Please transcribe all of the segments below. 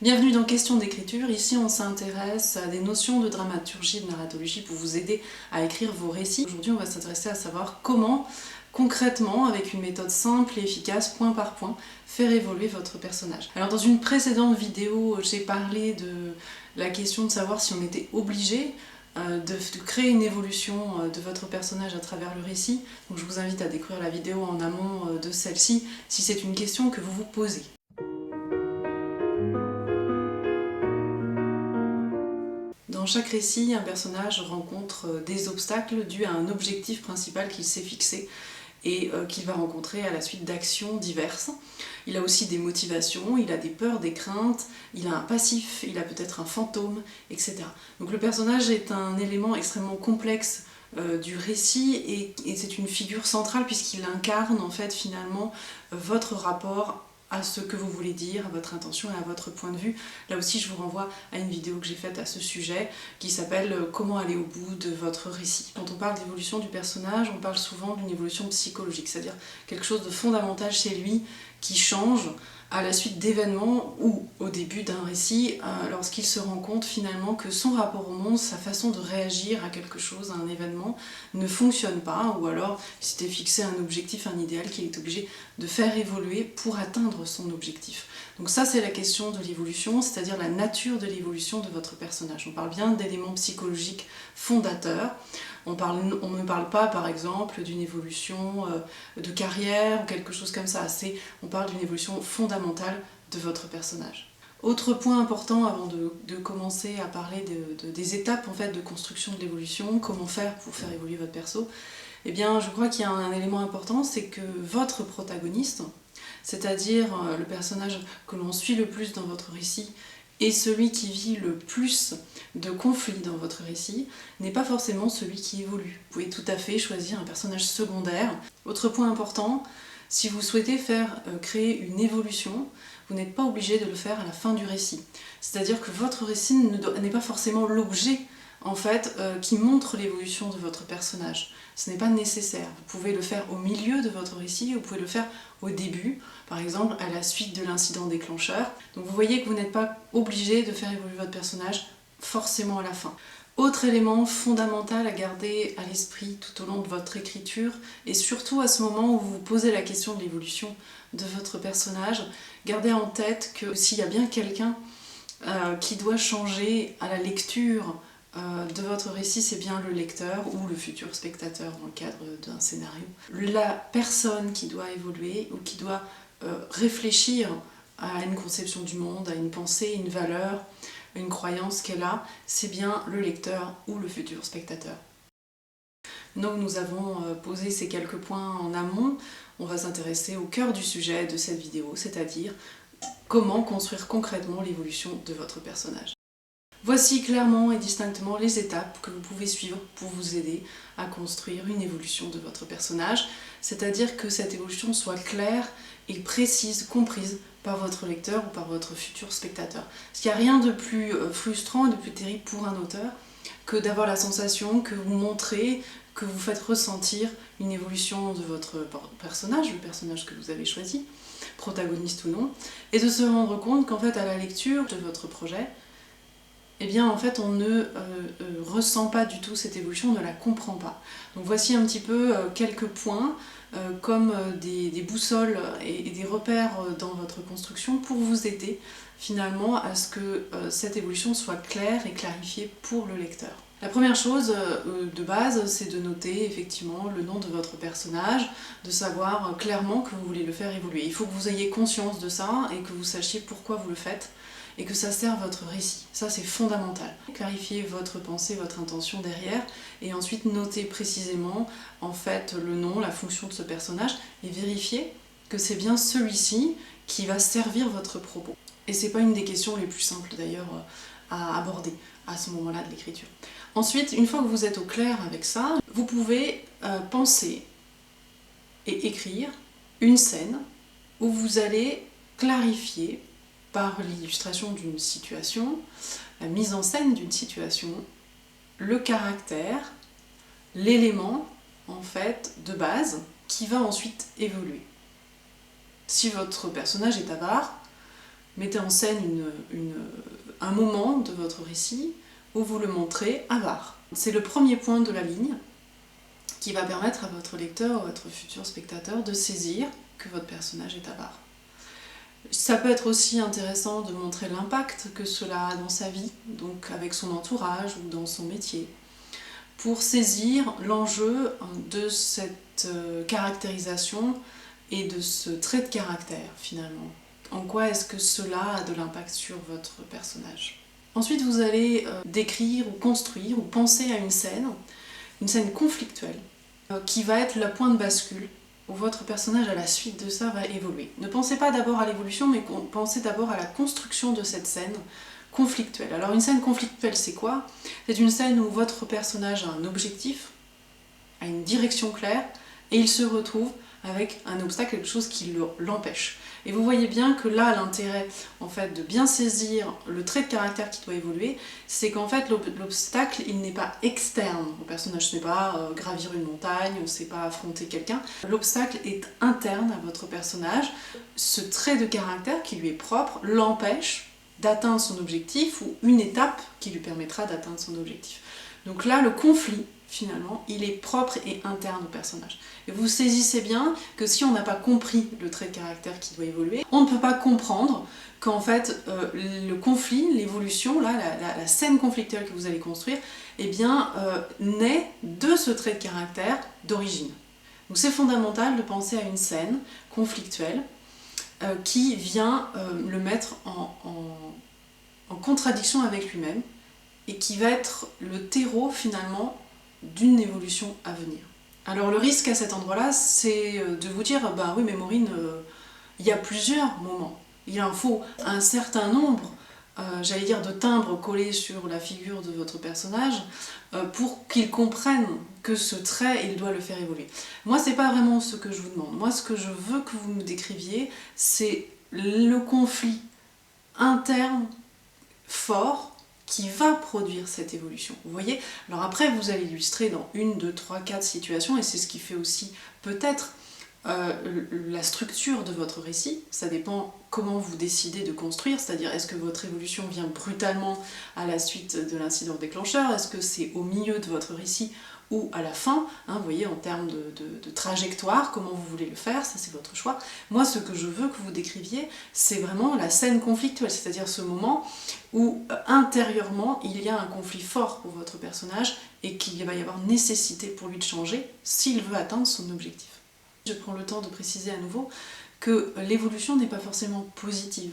Bienvenue dans Question d'écriture. Ici, on s'intéresse à des notions de dramaturgie et de narratologie pour vous aider à écrire vos récits. Aujourd'hui, on va s'intéresser à savoir comment, concrètement, avec une méthode simple et efficace, point par point, faire évoluer votre personnage. Alors, dans une précédente vidéo, j'ai parlé de la question de savoir si on était obligé de créer une évolution de votre personnage à travers le récit. Donc, je vous invite à découvrir la vidéo en amont de celle-ci, si c'est une question que vous vous posez. Dans chaque récit, un personnage rencontre des obstacles dus à un objectif principal qu'il s'est fixé et qu'il va rencontrer à la suite d'actions diverses. Il a aussi des motivations, il a des peurs, des craintes, il a un passif, il a peut-être un fantôme, etc. Donc le personnage est un élément extrêmement complexe du récit et c'est une figure centrale puisqu'il incarne en fait finalement votre rapport à ce que vous voulez dire, à votre intention et à votre point de vue. Là aussi, je vous renvoie à une vidéo que j'ai faite à ce sujet qui s'appelle « Comment aller au bout de votre récit ». Quand on parle d'évolution du personnage, on parle souvent d'une évolution psychologique, c'est-à-dire quelque chose de fondamental chez lui qui change à la suite d'événements ou au début d'un récit, lorsqu'il se rend compte finalement que son rapport au monde, sa façon de réagir à quelque chose, à un événement, ne fonctionne pas, ou alors il s'était fixé un objectif, un idéal qu'il est obligé de faire évoluer pour atteindre son objectif. Donc ça, c'est la question de l'évolution, c'est-à-dire la nature de l'évolution de votre personnage. On parle bien d'éléments psychologiques fondateurs. On ne parle pas, par exemple, d'une évolution de carrière ou quelque chose comme ça. On parle d'une évolution fondamentale de votre personnage. Autre point important avant de commencer à parler des étapes en fait, de construction de l'évolution, comment faire pour faire évoluer votre perso, eh bien, je crois qu'il y a un élément important, c'est que votre protagoniste, c'est-à-dire le personnage que l'on suit le plus dans votre récit, et celui qui vit le plus de conflits dans votre récit n'est pas forcément celui qui évolue. Vous pouvez tout à fait choisir un personnage secondaire. Autre point important, si vous souhaitez créer une évolution, vous n'êtes pas obligé de le faire à la fin du récit. C'est-à-dire que votre récit n'est pas forcément l'objet en fait, qui montre l'évolution de votre personnage. Ce n'est pas nécessaire. Vous pouvez le faire au milieu de votre récit, vous pouvez le faire au début, par exemple à la suite de l'incident déclencheur. Donc vous voyez que vous n'êtes pas obligé de faire évoluer votre personnage forcément à la fin. Autre élément fondamental à garder à l'esprit tout au long de votre écriture, et surtout à ce moment où vous vous posez la question de l'évolution de votre personnage, gardez en tête que s'il y a bien quelqu'un qui doit changer à la lecture de votre récit, c'est bien le lecteur ou le futur spectateur dans le cadre d'un scénario. La personne qui doit évoluer ou qui doit réfléchir à une conception du monde, à une pensée, une valeur, une croyance qu'elle a, c'est bien le lecteur ou le futur spectateur. Donc nous avons posé ces quelques points en amont, on va s'intéresser au cœur du sujet de cette vidéo, c'est-à-dire comment construire concrètement l'évolution de votre personnage. Voici clairement et distinctement les étapes que vous pouvez suivre pour vous aider à construire une évolution de votre personnage, c'est-à-dire que cette évolution soit claire et précise, comprise par votre lecteur ou par votre futur spectateur. Parce qu'il n'y a rien de plus frustrant et de plus terrible pour un auteur que d'avoir la sensation que vous montrez, que vous faites ressentir une évolution de votre personnage, le personnage que vous avez choisi, protagoniste ou non, et de se rendre compte qu'en fait à la lecture de votre projet, eh bien en fait on ne ressent pas du tout cette évolution, on ne la comprend pas. Donc voici un petit peu quelques points comme des boussoles et des repères dans votre construction pour vous aider finalement à ce que cette évolution soit claire et clarifiée pour le lecteur. La première chose de base, c'est de noter effectivement le nom de votre personnage, de savoir clairement que vous voulez le faire évoluer. Il faut que vous ayez conscience de ça et que vous sachiez pourquoi vous le faites et que ça sert votre récit. Ça, c'est fondamental. Clarifiez votre pensée, votre intention derrière et ensuite notez précisément en fait le nom, la fonction de ce personnage et vérifiez que c'est bien celui-ci qui va servir votre propos. Et c'est pas une des questions les plus simples d'ailleurs à aborder à ce moment-là de l'écriture. Ensuite, une fois que vous êtes au clair avec ça, vous pouvez penser et écrire une scène où vous allez clarifier par l'illustration d'une situation, la mise en scène d'une situation, le caractère, l'élément en fait de base qui va ensuite évoluer. Si votre personnage est avare, Mettez en scène un moment de votre récit où vous le montrez avare. C'est le premier point de la ligne qui va permettre à votre lecteur ou à votre futur spectateur de saisir que votre personnage est avare. Ça peut être aussi intéressant de montrer l'impact que cela a dans sa vie, donc avec son entourage ou dans son métier, pour saisir l'enjeu de cette caractérisation et de ce trait de caractère finalement. En quoi est-ce que cela a de l'impact sur votre personnage? Ensuite, vous allez décrire ou construire ou penser à une scène conflictuelle, qui va être le point de bascule où votre personnage à la suite de ça va évoluer. Ne pensez pas d'abord à l'évolution, mais pensez d'abord à la construction de cette scène conflictuelle. Alors une scène conflictuelle, c'est quoi? C'est une scène où votre personnage a un objectif, a une direction claire, et il se retrouve avec un obstacle, quelque chose qui l'empêche. Et vous voyez bien que là, l'intérêt en fait, de bien saisir le trait de caractère qui doit évoluer, c'est qu'en fait l'obstacle, il n'est pas externe au personnage, ce n'est pas gravir une montagne, ce n'est pas affronter quelqu'un. L'obstacle est interne à votre personnage. Ce trait de caractère qui lui est propre l'empêche d'atteindre son objectif ou une étape qui lui permettra d'atteindre son objectif. Donc là, le conflit, finalement, il est propre et interne au personnage. Et vous saisissez bien que si on n'a pas compris le trait de caractère qui doit évoluer, on ne peut pas comprendre qu'en fait, le conflit, l'évolution, là, la scène conflictuelle que vous allez construire, eh bien, naît de ce trait de caractère d'origine. Donc c'est fondamental de penser à une scène conflictuelle qui vient le mettre en contradiction avec lui-même et qui va être le terreau, finalement, d'une évolution à venir. Alors le risque à cet endroit-là, c'est de vous dire, bah oui mais Maureen, il y a plusieurs moments. Il en faut un certain nombre, j'allais dire de timbres collés sur la figure de votre personnage, pour qu'il comprenne que ce trait, il doit le faire évoluer. Moi, c'est pas vraiment ce que je vous demande. Moi, ce que je veux que vous me décriviez, c'est le conflit interne fort qui va produire cette évolution. Vous voyez? Alors après, vous allez illustrer dans 1, 2, 3, 4 situations, et c'est ce qui fait aussi peut-être la structure de votre récit. Ça dépend comment vous décidez de construire, c'est-à-dire est-ce que votre évolution vient brutalement à la suite de l'incident déclencheur, est-ce que c'est au milieu de votre récit ou à la fin, hein, vous voyez, en termes de trajectoire, comment vous voulez le faire, ça c'est votre choix. Moi, ce que je veux que vous décriviez, c'est vraiment la scène conflictuelle, c'est-à-dire ce moment où intérieurement, il y a un conflit fort pour votre personnage et qu'il va y avoir nécessité pour lui de changer s'il veut atteindre son objectif. Je prends le temps de préciser à nouveau que l'évolution n'est pas forcément positive.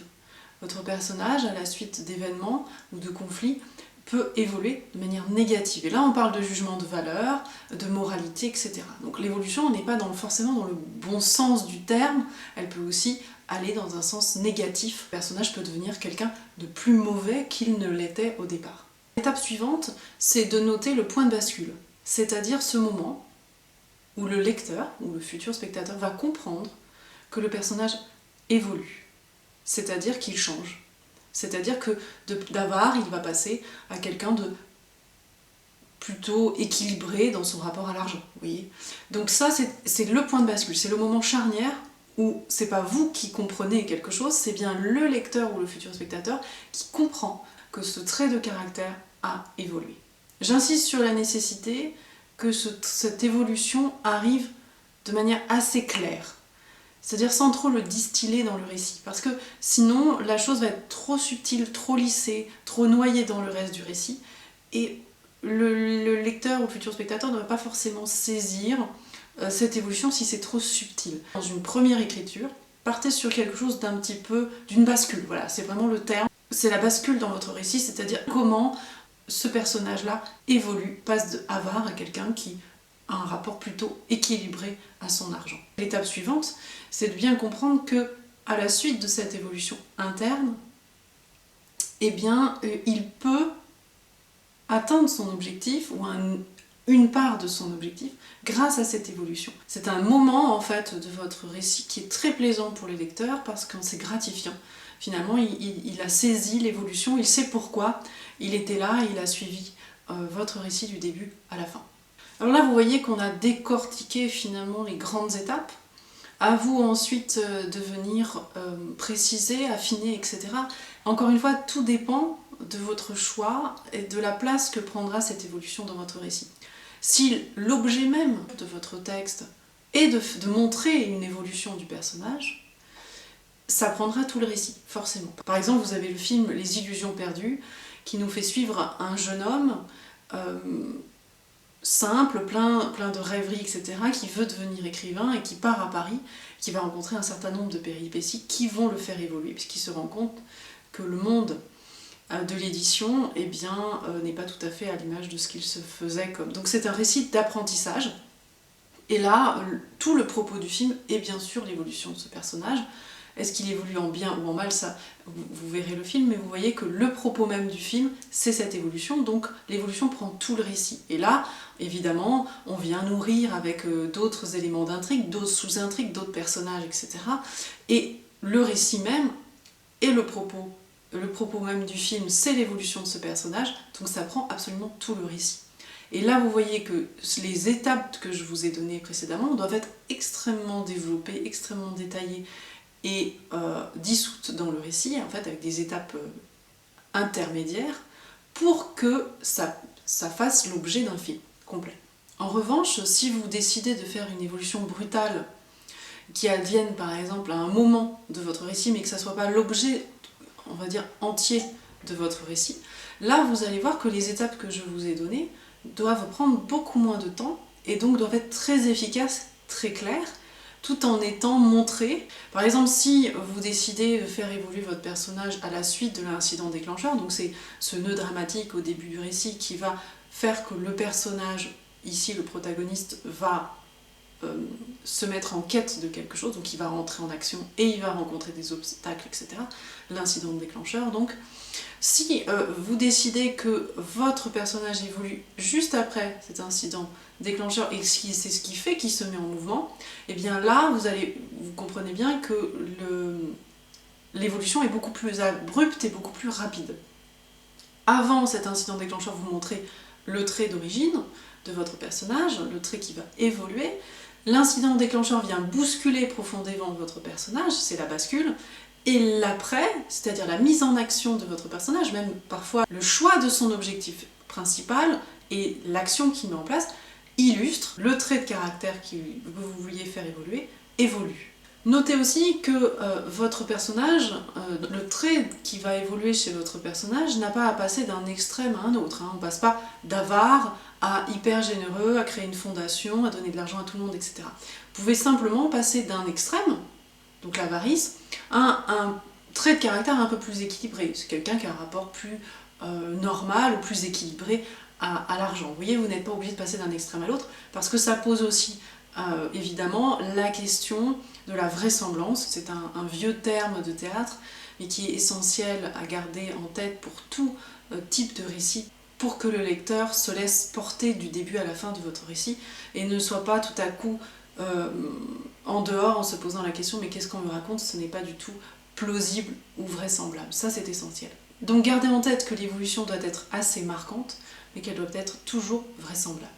Votre personnage, à la suite d'événements ou de conflits, peut évoluer de manière négative. Et là, on parle de jugement de valeur, de moralité, etc. Donc l'évolution n'est pas forcément dans le bon sens du terme, elle peut aussi aller dans un sens négatif. Le personnage peut devenir quelqu'un de plus mauvais qu'il ne l'était au départ. L'étape suivante, c'est de noter le point de bascule, c'est-à-dire ce moment où le lecteur, ou le futur spectateur, va comprendre que le personnage évolue, c'est-à-dire qu'il change. C'est-à-dire que d'avare, il va passer à quelqu'un de plutôt équilibré dans son rapport à l'argent, vous voyez. Donc ça, c'est le point de bascule, c'est le moment charnière où c'est pas vous qui comprenez quelque chose, c'est bien le lecteur ou le futur spectateur qui comprend que ce trait de caractère a évolué. J'insiste sur la nécessité que cette évolution arrive de manière assez claire. C'est-à-dire sans trop le distiller dans le récit. Parce que sinon, la chose va être trop subtile, trop lissée, trop noyée dans le reste du récit. Et le lecteur ou le futur spectateur ne va pas forcément saisir cette évolution si c'est trop subtil. Dans une première écriture, partez sur quelque chose d'un petit peu, d'une bascule. Voilà, c'est vraiment le terme. C'est la bascule dans votre récit, c'est-à-dire comment ce personnage-là évolue, passe de avare à quelqu'un qui a un rapport plutôt équilibré à son argent. L'étape suivante, c'est de bien comprendre que à la suite de cette évolution interne, eh bien, il peut atteindre son objectif ou une part de son objectif grâce à cette évolution. C'est un moment en fait de votre récit qui est très plaisant pour les lecteurs parce que c'est gratifiant. Finalement, il a saisi l'évolution, il sait pourquoi il était là et il a suivi votre récit du début à la fin. Alors là, vous voyez qu'on a décortiqué finalement les grandes étapes À vous ensuite de venir préciser, affiner, etc. Encore une fois, tout dépend de votre choix et de la place que prendra cette évolution dans votre récit. Si l'objet même de votre texte est de montrer une évolution du personnage, ça prendra tout le récit, forcément. Par exemple, vous avez le film Les Illusions perdues, qui nous fait suivre un jeune homme simple, plein de rêveries, etc., qui veut devenir écrivain et qui part à Paris, qui va rencontrer un certain nombre de péripéties qui vont le faire évoluer, puisqu'il se rend compte que le monde de l'édition n'est pas tout à fait à l'image de ce qu'il se faisait comme. Donc c'est un récit d'apprentissage, et là, tout le propos du film est bien sûr l'évolution de ce personnage. Est-ce qu'il évolue en bien ou en mal, ça, vous verrez le film, mais vous voyez que le propos même du film, c'est cette évolution, donc l'évolution prend tout le récit. Et là, évidemment, on vient nourrir avec d'autres éléments d'intrigue, d'autres sous-intrigues, d'autres personnages, etc. Et le récit même et le propos même du film, c'est l'évolution de ce personnage, donc ça prend absolument tout le récit. Et là, vous voyez que les étapes que je vous ai données précédemment doivent être extrêmement développées, extrêmement détaillées, et dissoute dans le récit, en fait, avec des étapes intermédiaires, pour que ça fasse l'objet d'un film complet. En revanche, si vous décidez de faire une évolution brutale qui advienne par exemple à un moment de votre récit, mais que ça ne soit pas l'objet, on va dire, entier de votre récit, là vous allez voir que les étapes que je vous ai données doivent prendre beaucoup moins de temps, et donc doivent être très efficaces, très claires, tout en étant montré. Par exemple, si vous décidez de faire évoluer votre personnage à la suite de l'incident déclencheur, donc c'est ce nœud dramatique au début du récit qui va faire que le personnage, ici le protagoniste, va se mettre en quête de quelque chose, donc il va rentrer en action et il va rencontrer des obstacles, etc. L'incident déclencheur, donc. Si vous décidez que votre personnage évolue juste après cet incident déclencheur et c'est ce qui fait qu'il se met en mouvement, et bien là, vous comprenez bien que l'évolution est beaucoup plus abrupte et beaucoup plus rapide. Avant cet incident déclencheur, vous montrez le trait d'origine de votre personnage, le trait qui va évoluer. L'incident déclencheur vient bousculer profondément votre personnage, c'est la bascule. Et l'après, c'est-à-dire la mise en action de votre personnage, même parfois le choix de son objectif principal et l'action qu'il met en place, illustre le trait de caractère que vous vouliez faire évolue. Notez aussi que votre personnage, le trait qui va évoluer chez votre personnage n'a pas à passer d'un extrême à un autre. On ne passe pas d'avare à hyper généreux, à créer une fondation, à donner de l'argent à tout le monde, etc. Vous pouvez simplement passer d'un extrême, donc l'avarice, un trait de caractère un peu plus équilibré. C'est quelqu'un qui a un rapport plus normal ou plus équilibré à l'argent. Vous voyez, vous n'êtes pas obligé de passer d'un extrême à l'autre, parce que ça pose aussi évidemment la question de la vraisemblance. C'est un vieux terme de théâtre, mais qui est essentiel à garder en tête pour tout type de récit, pour que le lecteur se laisse porter du début à la fin de votre récit, et ne soit pas tout à coup en dehors en se posant la question mais qu'est-ce qu'on me raconte, ce n'est pas du tout plausible ou vraisemblable. Ça, c'est essentiel. Donc gardez en tête que l'évolution doit être assez marquante, mais qu'elle doit être toujours vraisemblable.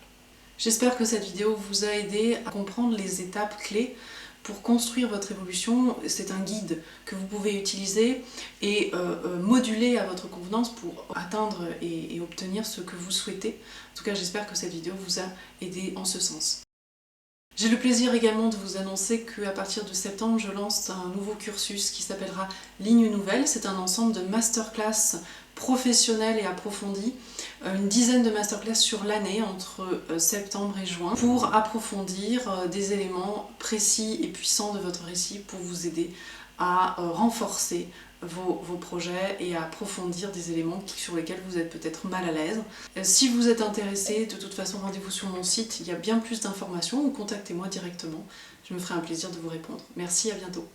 J'espère que cette vidéo vous a aidé à comprendre les étapes clés pour construire votre évolution. C'est un guide que vous pouvez utiliser et moduler à votre convenance pour atteindre et obtenir ce que vous souhaitez. En tout cas, j'espère que cette vidéo vous a aidé en ce sens. J'ai le plaisir également de vous annoncer qu'à partir de septembre, je lance un nouveau cursus qui s'appellera Ligne Nouvelle. C'est un ensemble de masterclass professionnelles et approfondies, une dizaine de masterclass sur l'année entre septembre et juin, pour approfondir des éléments précis et puissants de votre récit pour vous aider à renforcer vos projets et à approfondir des éléments sur lesquels vous êtes peut-être mal à l'aise. Si vous êtes intéressé, de toute façon, rendez-vous sur mon site, il y a bien plus d'informations, ou contactez-moi directement. Je me ferai un plaisir de vous répondre. Merci, à bientôt.